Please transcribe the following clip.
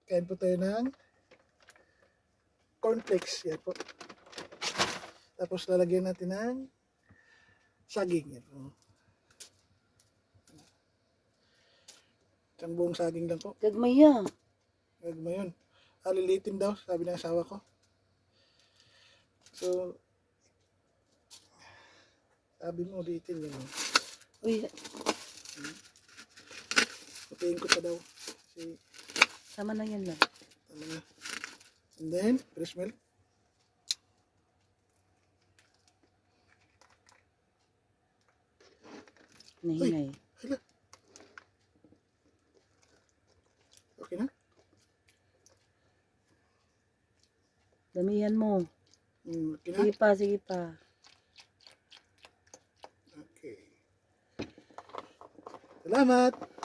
Kain po tayo ng cornflakes. Yan po. Tapos lalagyan natin ng saging. Yan po. Isang buong saging lang po. Gagmay yan. Huwag mo yun. Lilitin daw, sabi ng asawa ko. So, sabi mo, litin yun. Uy, Patayin ko pa daw. Kasi, sama na yan lang. tama na. And then, fresh milk. Nahinay. Hala. Okay na? Damihan mo. Okay na? Sige pa, sige pa. Okay. Salamat!